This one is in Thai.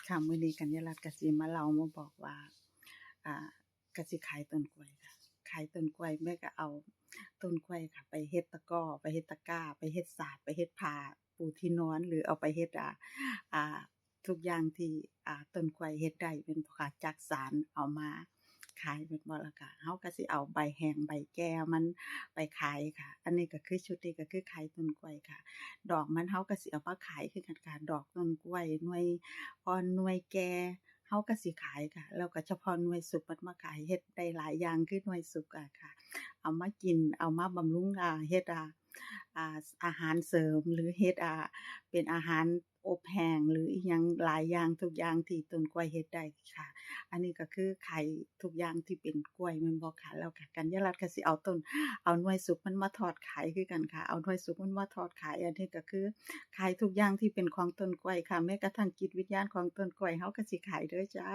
ค่ะมื้อนี้กัญญารัตน์ก็สิมาเล่ามาบอกว่าอ่าก็สิขายต้นกล้วยค่ะขายต้นกล้วยแม่ก็เอาต้นกล้วยค่ะไปเฮ็ดตะกร้อไปเฮ็ดตะกร้าไปเฮ็ดสาดไปเฮ็ดผ้าปูที่นอนหรือเอาไปเฮ็ดอ่าทุกอย่างที่ต้นกล้วยเฮ็ดได้แม่นบ่ค่ะจักสานเอามาขายแม่นบ่แล้วก็เฮาก็สิเอาใบแห้งใบแก่มันไปขายค่ะอันนี้ก็คือชุดนี้ก็คือขายต้นกล้วยค่ะดอกมันเฮาก็สิเอามาขายคือกันค่ะดอกต้นกล้วยหน่วย พอหน่วยแก่เฮาก็สิขายค่ะแล้วก็เฉพาะหน่วยสุกมันมาขายเฮ็ดได้หลายอย่างคือหน่วยสุกอะค่ะเอามากินเอามาบำรุงเฮ็ดอาหารเสริมหรือเฮ็ดเป็นอาหารอบแห้งหรืออิหยังหลายอย่างทุกอย่างที่ต้นกล้วยเฮ็ดได้ค่ะอันนี้ก็คือขายทุกอย่างที่เป็นกล้วยแม่นบ่ค่ะแล้วก็กัญญารัตน์ก็สิเอาหน่วยสุกมันมาทอดขายคือกันค่ะเอาหน่วยสุกมันมาทอดขายอันนี้ก็คือ ขายทุกอย่างที่เป็นของต้นกล้วยค่ะแม้กระทั่งจิตวิญญาณของต้นกล้วยเฮาก็สิขายเด้อจ้า